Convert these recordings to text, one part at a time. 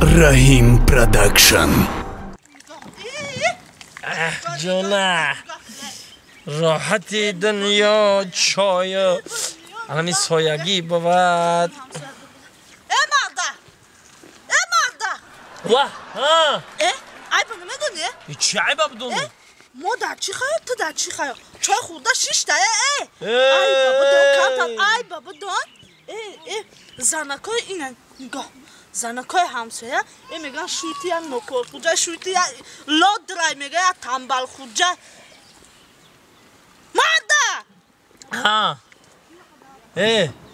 Rahim Production. جونه راحتی دنیا چای همین سایگی بود Emarda! واه ها Ay bana ne dönüyor? چی عیبه بدون ما در چی خواهد تو در چی خواهد چای خورده شیش تایه ay baba dön kantan ay baba dön zanakay inen نگاه زنکای همسایه میگن شویتی یا نکر خوجه شویتی یا لادرای میگه یا تنبل خوجه مرده ها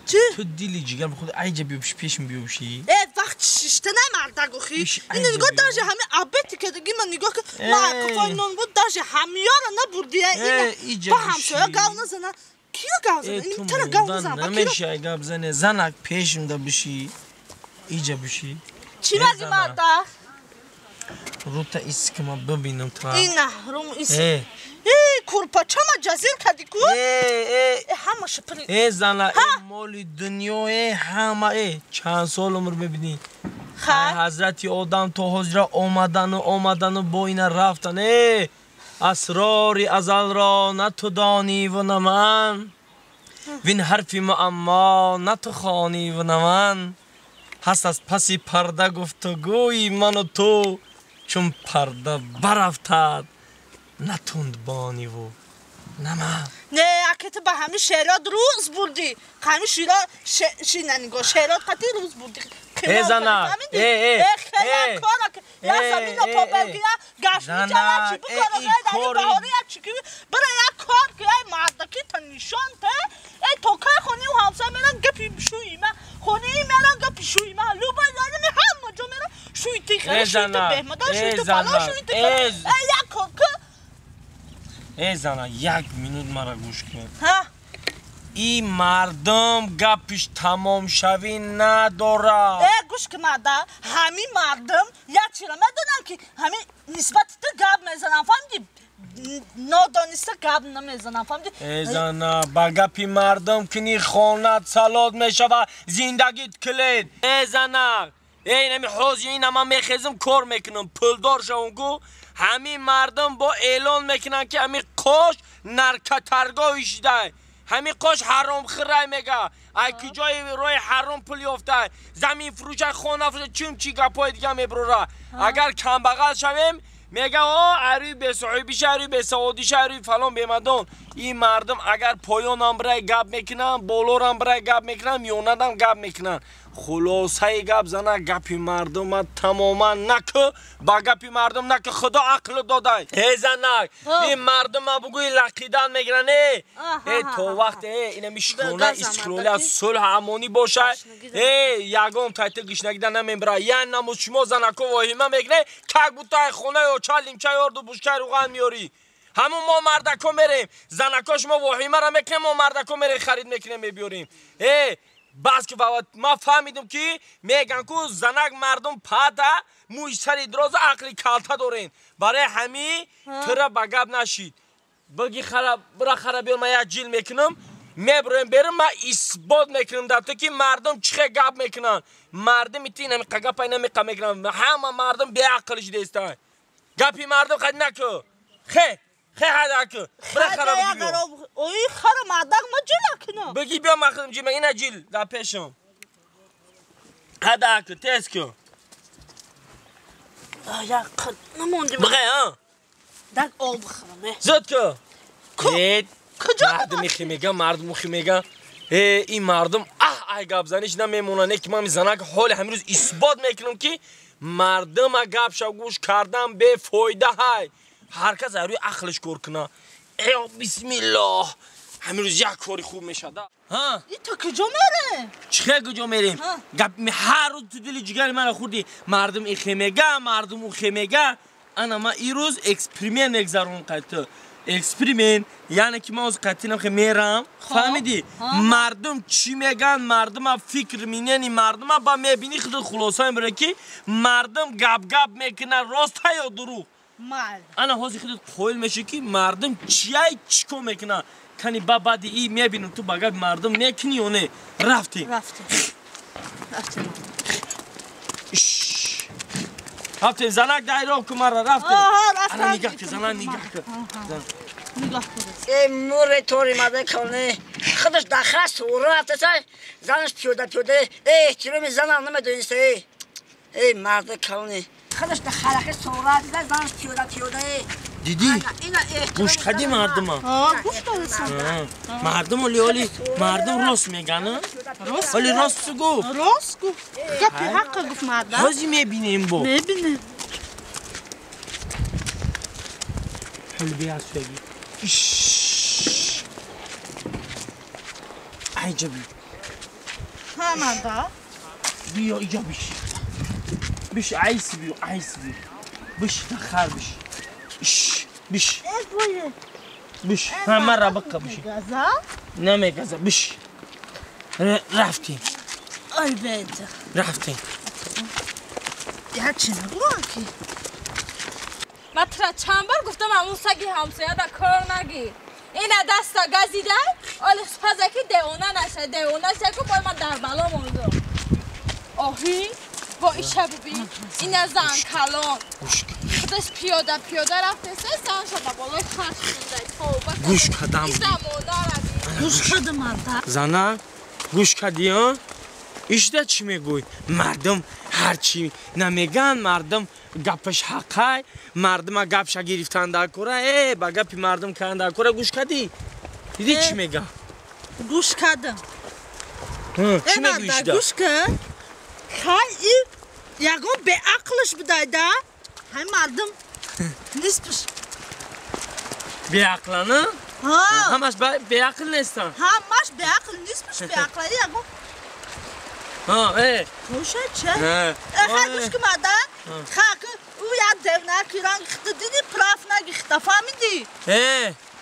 چی؟ تو دیلی جگر بخود عیجه بیوش پیشم بیوشی وقت شیشته نه مرده گوخی اینو نگاه داشته همه عبیتی که دیگه من نگاه که ما کفای نگاه داشته همیاره نبردیه اینه با همسایه گاو نزنه کیو گاو زنه؟ این تره گاو نزنه نمیشه گاو زنه زنک پیشم دا بشی ایجا بشی چی بازی مرده؟ رو تا ایست که من ببینم تا اینه روم ایست kurpa çama cazir kadiku همه شپری زنه مال دنیای همه چند سال عمر ببینی حضرت آدم تا حجره آمدن و با این رفتن اسرار ازل را نه تو دانی و نه من وین حرفی معما نه تو خوانی و نه من هست از پسی پرده گفتگوی من و تو چون پرده برفتد نتوند بانی و نه من نه اکت با همین شهرات روز بودی همین شیرا نگاه شهرات قطعی روز بودی زنه خیلی کارا که یا زمین رو پا بگیره گشتی چرا چی بکنه غیر در این بهاری چی که برای یک کار که ای مردکی تا نشان ته ای توکای خونی و همسا میرن گپی بشویمه خونی میرن گپی شویمه لوبا یادم همه جا میرن شویتی خیلی شویتی بهمده شویتی فلا شویتی ای یک کار که زنه یک مینوت مرا گوش کن این مردم گپش تمام شوی نداره گوش که مردم همین مردم یک چیره میدونن که همین نسبت تو گپ میزنن فهمیدی نادانسته گپ نمیزنن فهمیدی زنه با گپی مردم کنی خونت سلاد میشوه زندگیت کلید زنه نمی حوزی این اما میخیزم کار میکنم پلدار شونگو همین مردم با اعلان میکنن که همین قاش نرکترگاهش ده همین قاش حرام خیره میگه ای که جای روی حرام پل یافته زمین فروشه خونه فروشه چون چی گپای دیگه میبروره اگر کم بغل شویم میگه عروی به صحیبیش عروی به سعودیش عروی فلان بیمدون این مردم اگر پایانم برای گپ میکنن بالورم برای گپ میکنن میوندم گپ میکنن خلاصه گپ زنه گپی مردم تماما نکه با گپی مردم نکه خدا عقل داده زنه این مردم بگوی لقیدن میگرن تو وقت اینه میشکونه استقلالی از صلح امانی باشه یگام تایت گشنگیدن نمیبره یعنی نموز شما زنکو واهیمه میگنه که بوده خونه و چالیم چای آرد و بوشکر روغن میاری همون ما مردکا میریم زنکاش ما واهیمه را میکنیم ما مردکا میریم خرید میکنیم میبیاریم بس که ما فهمیدم که میگن که زنک مردم پاده موی سری دراز عقلی کالتا دارین برای همی تره بگب نشید بگی برا خرابی ما یک جیل میکنم میبریم بریم ما اثبات میکنم در تو که مردم چه گپ میکنن مردم ایتی نمی قگپ ای نمی قم میکنن همه مردم بی عقلش دیسته گپی مردم خد نکو خیلی هدک برای خرابی بیا اوی خراب مردم ما جیل کنم بگی بیا مخدم جیل اینه جیل در پیشم هدک تیز کن یک خد نموندی بگی در آب بخرمه زد کن کجا مردم خیمیگه مردم خیمیگه این مردم ای گپ زنیش نمیمونن که من میزنم که حال همین روز اثبات میکنم که مردم گپ شو گوش کردن به فایده های هر کس روی عقلش کار کنه بسم الله همین روز یک کاری خوب میشه این تا کجا میره؟ چه کجا میریم؟ هر روز تو دل جگر من خوردی مردم این خیمیگه مردم اون خیمیگه انا ما این روز اکسپریمنت نگذارم قطعه اکسپریمنت یعنی که ما از قطعه نم میرم فهمیدی؟ مردم چی میگن مردم فکر مینینی مردم با میبینی خود خلاصه میبره که مردم گپ میکنن راست یا دروغ انا حاضی خودت قول میشه که مردم چیکار میکنن کنی بعد ای میبینم تو بگه مردم میکنی یا نه رفتی رفتیم زنک دایره که مرا رفتیم آها رفتم انا نگاه که زنان نگاه که نگاه کن ای مور طوری مده کنه خودش داخل سورو رفته سای زنش پیوده ای احترام زن هم نمیدونسته ای مرد کنه خودش داخل سورو رفته زنش پیوده دیدی گوش کردی مردم گوش کردم مردم ولی مردم راست میگن ولی راست گفت راست گفت گپی حق گفت مردم بازی میبینیم با میبینیم حالا بیا سوگی عجبی ها مردم بیا اینجا بیش عیس بیا بیش دخل بیش بیش همه را بقا بیش گازا نمیگذه بیش رفتیم ای بیت رفتیم یا چی نگو کی من ترا چند بار گفتم همون سگی همسایه دا کار نگیر این دستا گزیده آلی سپازکی دیونه نشه که باید من در بلا موندم آهی با ایشه ببین این زن کلان خودش پیاده رفته سان شده بالای خرش مونده گوش کدم این زمانه گوش کردم مردم زنه گوش کدی ها ایشده چی میگوی مردم هرچی نمیگن مردم گپش حقه مردم گپش گرفتن در کوره با گپی مردم کردن در کوره گوش کدی دیدی چی میگه گوش کردم چی میگوی ایشده گوش کرد خیلی یکم به عقلش بدایده های مردم نیستش بی عقل نه؟ همش بی عقل نیستن همش به عقل نیستش به عقل یکم گوشه چه؟ خیلی گوش که مردم خیلی او یک دیونه کیران گیخته دیدی پراف نگیخته فهمیدی؟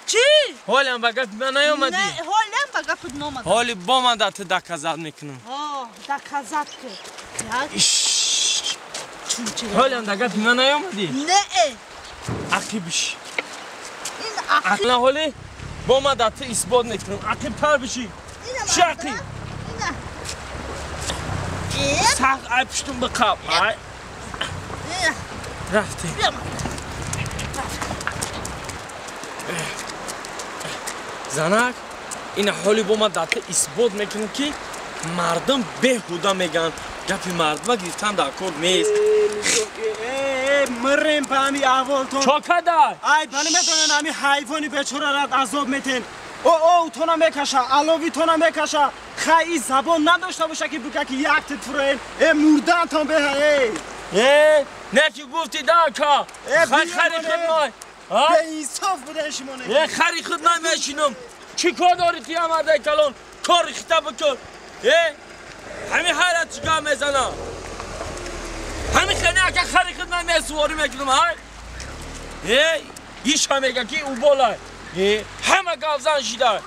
چی؟ حالی هم بگفت من نیامدی؟ نه حالی هم بگفت نامدی حالی با من دست دکازت میکنم دکازت که حالی هم دکت من نیامدی؟ نه عقیبش این عقل حالی با من دست اثبات میکنم عقیب تر بشی چی عقیب؟ سخت ای پشتم بقاب رفتیم زنک این حالی با ما داده اثبات میکنم که مردم بهوده میگن گپی مردم گرفتن در کار نیست مریم به همی احوالتون چاکده ای بانی میتونن همی حیوانی بیچاره را عذاب میتین او تو نمیکشه علاوی تو نمیکشه خیلی زبان نداشته باشه که بگه که یک تطورین مردن تان به نه که گفتی داکا خری خود نای به انصاف بده شمانه خری خود نای میشینم چی کار داری تی مرده کلون کار ریخته بکن همین حیرت چیکار میزنم همین خیلی اگه خری خود نای میسواری میکنم ایش هم میگه که او بالای همه گافزن شیده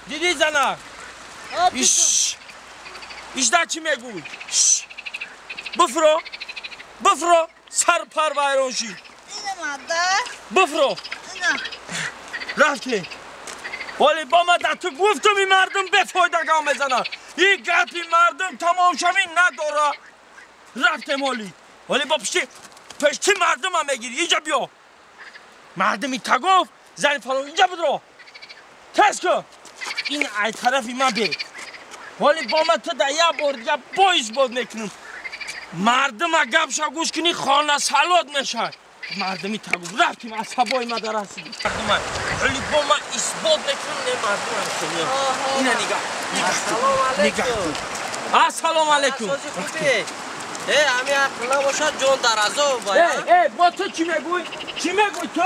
دیدی زنه ایش ده چی میگوی بفرو سر پر بایرون شی اینه ماده بفرو رفتی ولی با ما ده تو گفتم این مردم بفایدگان بزنن این گپی مردم تمام شوی نداره رفتیم ولی با پشتی مردم هم میگیری اینجا بیا مردمی تا گفت زن فلان اینجا بدرو تست کن این ای طرفی من بیر ولی با ما تو در یه بار دیگه بایز بود میکنم مردم اگه گپشا گوش کنی خانه سلات میشه مردمی تا گفت رفتیم از هوای مدر هستیم ولی با ما اثبات میکنم نه مردم هم کنیم اینه نگاه السلام علیکم همی اقلا باشد جون در ازا باید با تو چی میگوی؟ چی میگوی تو؟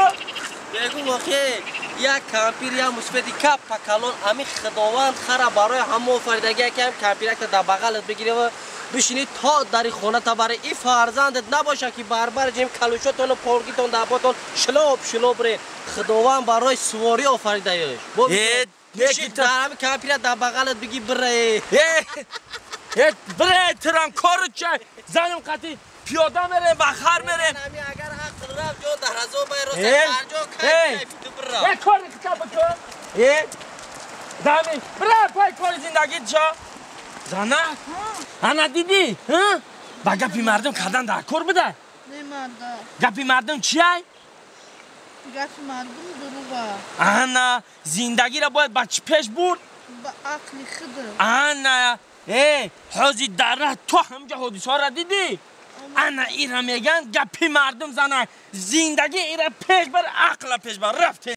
بگو واقعی یک کمپیر یا مثبتی کپ پکلون همی خداوند خرا برای همه فریدگی که هم کمپیرک در بغلت بگیره و بشینی تا در خونه تا برای این فرزندت نباشه که بربر جیم کلوشتون و پرگیتون دباتون شلوب ره خداوند برای سواری آفریده بشین در همی کمپیرک در بغلت بگی بره بره ترم کارو چه زنم قطعی پیاده میره بخر میره همی اگر حق رفت جو در ازا باید رو هر جا کیفی تو بره کاری کتاب بکن دمی بره پای کار زندگی چه زنه انا دیدی با گپی مردم کردن در کار بده نه مردا گپی مردم چیه؟ گپی مردم دروغه آنا زندگی را باید با چی پیش برد؟ با عقل خود آنا حوزی دره تو همجا حدیث ها را دیدی؟ انا ایرا میگن گپی مردم زنه زندگی ایرا پیش بر عقل پیش بر رفته